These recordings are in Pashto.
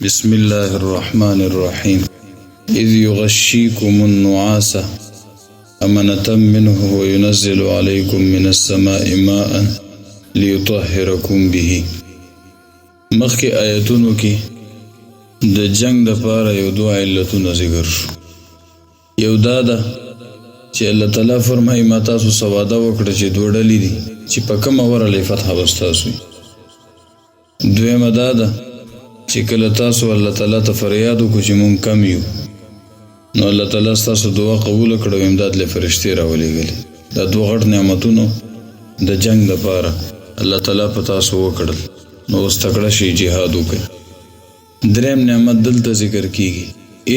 بسم الله الرحمن الرحيم إذ يغشيكم النعاس أمنة منه وينزل عليكم من السماء ماء ليطهركم به. مخی آیتونو کی د جنگ د پاره یو دوه علتونه ذکر شو. یو دا ده چې الله تعالی فرمایي ما تاسو سواده وکړه چې دوه ډلې دي چې په کومه ورلې فتح وستاسو. دویمه دا ده چې کله تاسو الله تعالی ته فریاد وکړو چې مونږ کم یو، نو الله تعالی ستاسو دعا قبول کړو، امداد له فرشتي راولېږلې. دا دوه غټ نعمتونو د جنگ دپاره الله تعالی په تاسو وکړل، نو اوس تکړه شئ جهاد وکړئ. دریم نعمت دلته ذکر کیږي،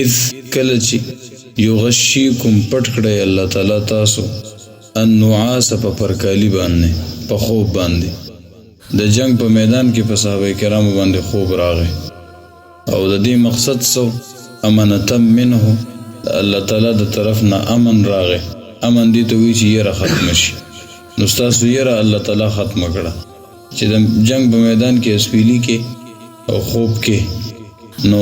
اذ کله چې یغشیکم پټ کړی الله تعالی تاسو النعاس په پرکالی باندې، په خوب باندې. د جنگ په میدان کې په صحابه کرامو باندې خوب راغی او د دې مقصد سو امنته منه، الله تعالی د طرف نه امن راغی. امن دې ته وی چې یره ختم شي، نو ستاسو یره الله تعالی ختم کړه چې د جنگ په میدان کې اسپیلی کې او خوب کې، نو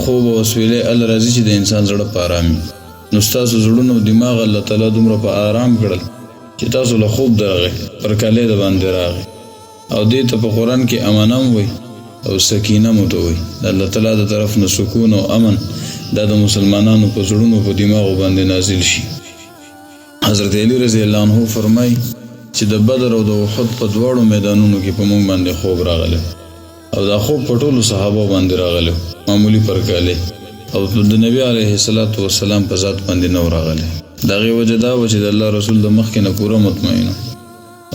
خوب او اسپیلی ال راځي چې د انسان زړه په آرامي، نو ستاسو زړونو دماغ الله تعالی دومره په آرام کړل چې تاسو له خوب درغی پر کاله د باندې راغی. او دې ته په قرآن کې امنم وي او سکینه مو ته وي. د الله تعالی د طرف نه سکون او امن دا د مسلمانانو په زړونو په دماغو باندې نازل شي. حضرت علی رضی الله عنه فرمای چې د بدر او د احد په دواړو میدانونو کې په مونږ باندې خوب راغله، او دا خوب په ټولو صحابه باندې راغله، معمولی پرکاله، او د نبی علیه الصلاۃ والسلام په ذات باندې نو راغله. دا غي وجه دا و چې د الله رسول د مخ کې نه پوره مطمئن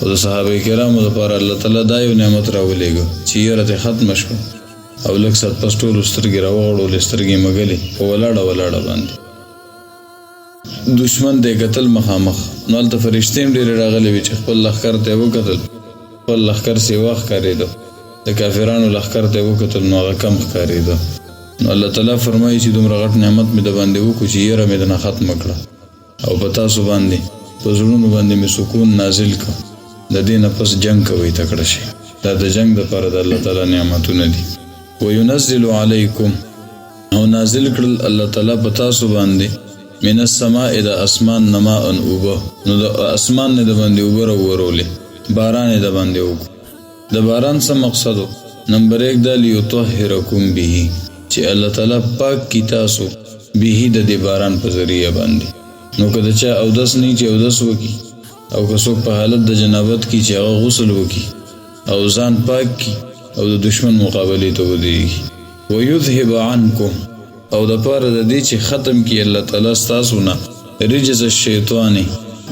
او د صحابه کرامو لپاره الله تعالی دا یو نعمت راولېږه چې یره ختم شو او لږ ست پس ټولو سترګې راوغړولې، سترګې مګلې په ولاړه باندې. دشمن دې قتل مخامخ، نو هلته فرشتې هم ډېرې راغلې وې چې خپل لښکر ته یې وکتل، خپل لښکر سیوا ښکارېده، د کافرانو لښکر ته یې وکتل نو هغه کم ښکارېده. نو الله تعالی فرمایي چې دومره غټ نعمت مې د باندې وکړو چې یره مې دنه ختمه کړه او په تاسو باندې په زړونو باندې مې سکون نازل کړ. د دې نه پس جنگ کوئ، تکړه شئ. دا د جنگ دپاره د الله تعالی نعمتونه دي. وینزل علیکم، او نازل کړل الله تعالی په تاسو باندې من السماء د اسمان نه ماء اوبه، نو د اسمان نه د باندې اوبه راورولې، باران یې د باندې وکړو. د باران څه مقصد و؟ نمبر 1 دا لیطهرکم به، چې الله تعالی پاک کی تاسو به د دې باران په ذریعه باندې. نو که د چا اودس نه چې اودس وکړي، او که څوک په حالت د جنابت کې چې هغه غسل وکړي او ځان پاک کړي او د دشمن مقابلې ته ودرېږي. ویذهب عنکم، او د پاره د دې چې ختم کړي الله تعالی ستاسو نه رجز الشیطان،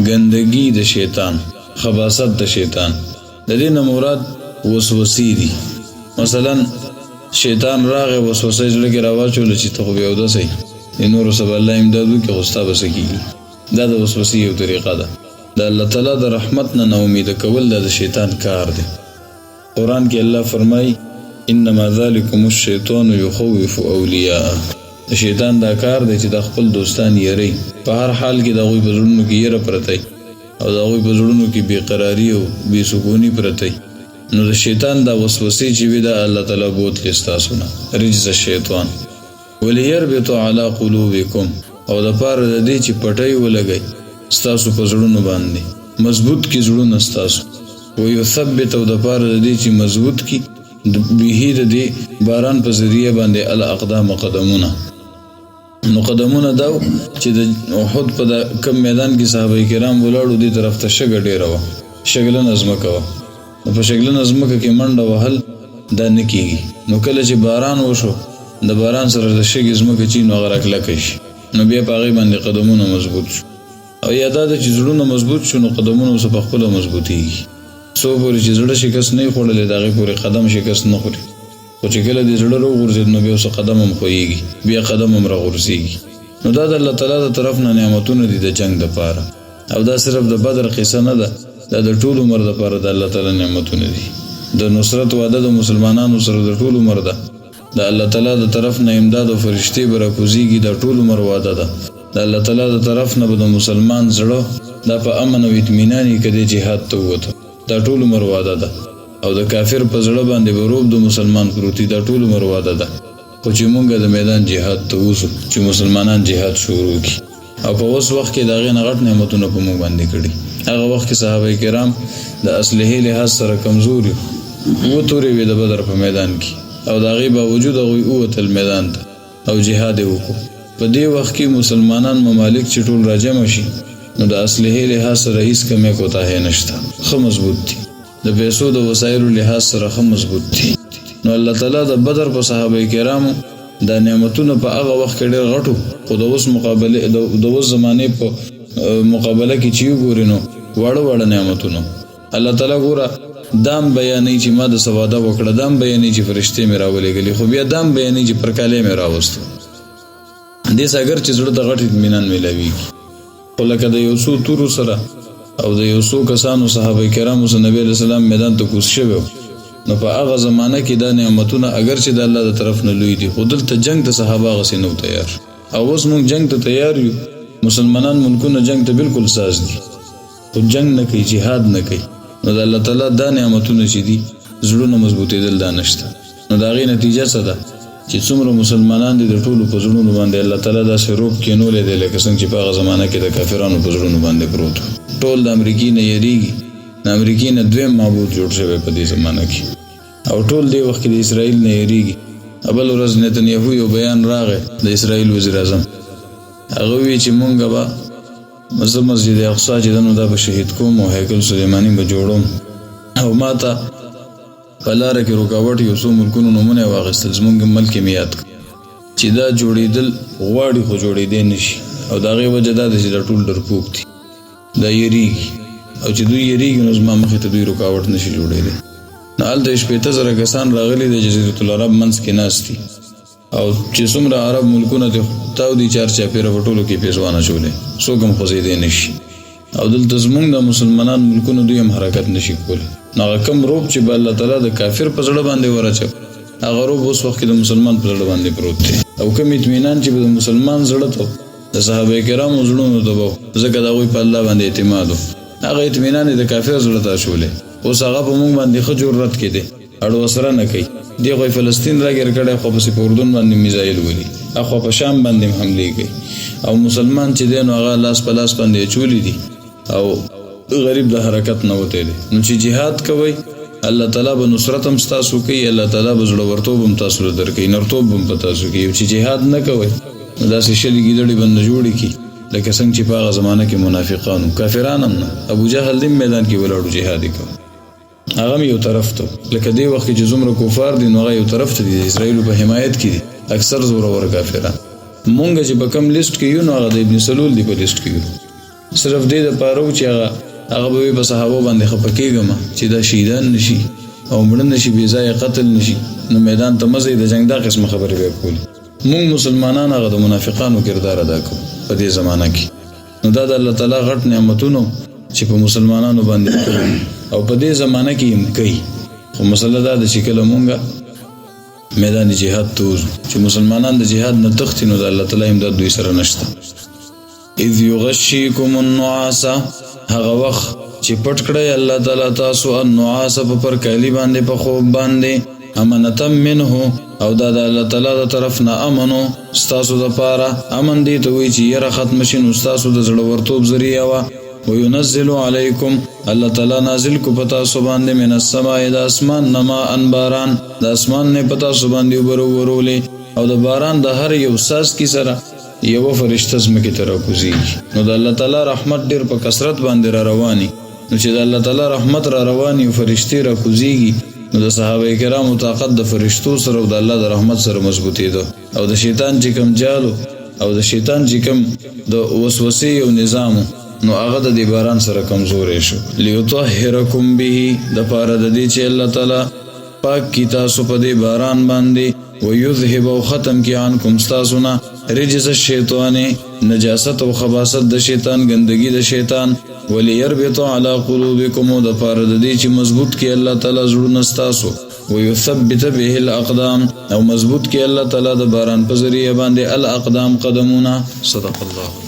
ګندګي د شیطان، خباثت د شیطان. د دې نه مراد وسوسې دي. مثلا شیطان راغی وسوسه زړه کې راواچوله چې ته خو بیا اودس یې، د نورو سبا الله امداد وکړي خو ستا به څه کېږي. دا د وسوسې یو طریقه ده. د الله تعالی د رحمت نه ناامید کول د شیطان کار دی. قرآن کې الله فرمایي انما ذلکم الشیطان یخوف اولیاءه، د شیطان دا کار دی چې د خپل دوستان یری، په هر حال کې د هغوی په زړونو کې یره پرته او د هغوی په زړونو کې بېقراري او بېسکوني پرته. نو د شیطان دا وسوسې چې وي دا الله تعالی بوتلې ستاسو نه، رجز الشیطان. ولیربط علی قلوبکم، او د پاره د دې چې پټۍ ولګئ ستاسو په زړونو باندې، مضبوط کی زړونه ستاسو. ویثبت، او د پاره د دې چې مضبوط کی به د دې باران په ذریعه باندې الاقدام قدمونه. نو قدمونه دا چې د احد په کم میدان کې صحابه کرام ولاړو، دې طرف ته شګه ډېره وه، شګلنه ځمکه وه. نو په شګلنه ځمکه کې منډه وهل دا نه کېږي. نو کله چې باران وشو، د باران سره د شګې ځمکه چې نو هغه راکلکه شي، نو بیا په هغې باندې قدمونه مضبوط شو. او یا دا چې زړونه مضبوط شو نو قدمونه اوس په خپله مضبوطېږي. څو پورې چې زړه شکست نه وي خوړلی د هغې پورې قدم شکست نه خوري، خو چې کله دې زړه راوغورځېد نو بیا اوس قدم هم ښویېږي، بیا قدم هم راغورځېږي. نو دا د الله تعالی د طرف نه نعمتونه دي د جنگ دپاره. او دا صرف د بدر قصه نه ده، دا د ټول عمر دپاره د الله تعالی نعمتونه دي. د نصرت وعده د مسلمانانو سره د ټول عمر ده. د الله تعالی د طرف نه امداد او فرشتې به راکوزېږي، د ټول عمر وعده ده. د الله تعالی د طرف نه به د مسلمان زړه دا په امن او اطمینان یې که دی جهاد ته ووته، دا ټول عمر وعده ده. او د کافر په زړه باندې به روب د مسلمان پروتي، دا ټول عمر وعده ده. خو چې مونږ د میدان جهاد ته وځو چې مسلمانان جهاد شروع کړي او په اوس وخت کې د هغې نه غټ نعمتونه په مونږ باندې کړي هغه وخت کې صحابه کرام د اسلحې لحاظ سره کمزوري وتورې وې د بدر په میدان کې او د هغې باوجود هغوی ووتل میدان ته او جهاد یې وکړو په دې وخت کې مسلمانان ممالک چې ټول راجمع شي نو د اسلحې لحاظ سره هیڅ کمې کوتاهۍ نشته ښه مضبوط دي د پیسو د وسایلو لحاظ سره ښه مضبوط دي نو الله تعالی د بدر په صحابه کرامو دا نعمتونه په هغه وخت کې ډېر غټو خو د اوس مقابله د اوس زمانې په مقابله کې چې وګورې نو واړه نعمتونه الله تعالی ګوره دام بیانوي چې ما د څه وعده وکړه دام بیانوي چې فرشتې مې راولېږلې خو بیا دام بیانوي چې پر کالی مې راوستو دې څه اګر چې زړه ته غټ اطمینان میلاویږي خو لکه د یو څو تورو سره او د یو څو کسانو صحابه کرامو سره نبی علیه السلام میدان ته کوز شوی نو په هغه زمانه کې دا نعمتونه اگر چې د الله د طرف نه لوی دي خو دلته جنگ ته صحابه هغسې نه تیار او اوس موږ جنگ ته تیار یو مسلمانان ملکونه جنگ ته بالکل ساز دي خو جنگ نه کوي جهاد نه کوي نو د الله تعالی دا نعمتونه چې دي زړونه مضبوطېدل دا نشته نو د هغې نتیجه څه ده چې څومره مسلمانان دي د ټولو په زړونو باندې الله تعالی داسې روب کینولی دی لکه څنګه چې په هغه زمانه کې د کافرانو په زړونو باندې پروت ټول د امریکې نه یریږي د امریکې نه دویم معبود جوړ شوی په دې زمانه کې او ټول دې وخت کې د اسرائیل نه یریږي بل ورځ نتنیاهو یو بیان راغی د اسرائیل وزیر اعظم هغه وی چې مونږ به مسجد اقصی چې نو دا به شهید کوم او هیکل سلیمانی به جوړوم او ما ته په لاره کې رکاوټ یو څو ملکونو نومونه واخیستل زمونږ ملک یې مې یاد چې دا جوړېدل غواړي خو جوړېدی نه شي او د هغې وجه دا ده چې دا ټول ډرپوک دي دا یریږي او چې دوی یریږي نو زما مخې ته دوی رکاوټ نه شي جوړېدی نو هلته 15,000 کسان راغلي د جزیرة العرب منځ کې ناست دي او چې څومره عرب ملکونه دي تاو دي چار چاپېره په ټولو کې پیزوان اچولی څوک هم خوځېدی نه شي او دلته زمونږ د مسلمانان ملکونو دوی هم حرکت نه شي کولی نو هغه کم روب چې به الله تعالی د کافر په زړه باندې ورچو هغه روب اوس وخت کې د مسلمان په زړه باندې پروت دی او کوم اطمینان چې به د مسلمان زړه ته د صحابه کرامو زړونو ته به ځکه د هغوی په الله باندې اعتماد هغه اطمینان یې د کافر زړه ته اچولی اوس هغه په موږ باندې ښه جرأت کې دی اړو سره نه کوي دی خو فلسطین راګیر کړی خو پسې په اردن باندې میزایل ولي اخوا په شام باندې هم حملې کوي او مسلمان چې دی نو هغه لاس په لاس باندې اچولی دي او غریب د حرکت نه وتی دی نو چې جهاد کوئ الله تعالی به نصرت هم ستاسو کوي الله تعالی به زړورتوب هم تاسو له درکوي نرتوب هم په تاسو کوي چې جهاد نه کوئ نو داسې شلې ګیدړې به نه جوړې کړي لکه څنګه چې په هغه زمانه کې منافقانو کافران هم نه ابو جهل دې میدان کې ولاړو جهاد یې کوي هغه یو طرف ته لکه دې وخت چې څومره کفار دي نو هغه یو طرف ته دي د اسرائیلو په حمایت کې دي اکثر زورور کافران مونږ چې په کم لیست کې یو نو هغه د ابن سلول دی په لیست کې یو صرف دې دپاره و چې هغه به په صحابو باندې خفه کېږم چې دا شهیدان نشي او مړه نشي بې ځایه قتل نشي نو میدان ته مه ځئ د جنګ دا قسمه خبرې به یې کولې مونږ مسلمانان هغه د منافقانو کردار ادا کوو په دې زمانه کې نو دا د الله تعالی غټ نعمتونو چې په مسلمانانو باندې کوي او په دې زمانه کې هم کوي خو مسله دا ده چې کله مونږ میدان جهاد ته وځو چې مسلمانان د جهاد نه تښتي نو د الله تعالی امداد دوی سره نشته اذ یغشیکم النعاس هغه وخت چې پټ کړی الله تعالی تاسو النعاس په پرکالي باندې په خوب باندې امنتم منه او دا د الله تعالی د طرف نه امنو ستاسو دپاره امن دی ته وایي چې یره ختم شي نو ستاسو د زړورتوب ذریعه وه وینزل علیکم الله تعالی نازل کو پتا سو باندې من السماء د اسمان نما ان باران د اسمان نه پتا سو باندې ورولې او د باران د هر یو ساز کی سره یو فرشته زمکه تر کوزي نو د الله تعالی رحمت ډیر په کثرت باندې را رواني نو چې د الله تعالی رحمت را رواني او فرشتي را کوزيږي نو د صحابه کرامو طاقت د فرشتو سره او د الله د رحمت سره مضبوطی ده او د شیطان چې کم جالو او د شیطان چې کم د وسوسې او نظام نو هغه د دې باران سره کمزورې شو لیطهرکم به د پاره د دې چې الله تعالی پاک کی تاسو په دې باران باندې ويذهب او ختم کی عنکم تاسونا رجس الشیطان نجاست او خباثت د شیطان گندگی د شیطان وليربط على قلوبکم د پاره د دې چې مضبوط کی الله تعالی زړونه تاسو ويثبت به الاقدام او مضبوط کی الله تعالی د باران په ذریعہ باندې الاقدام قدمونه صدق الله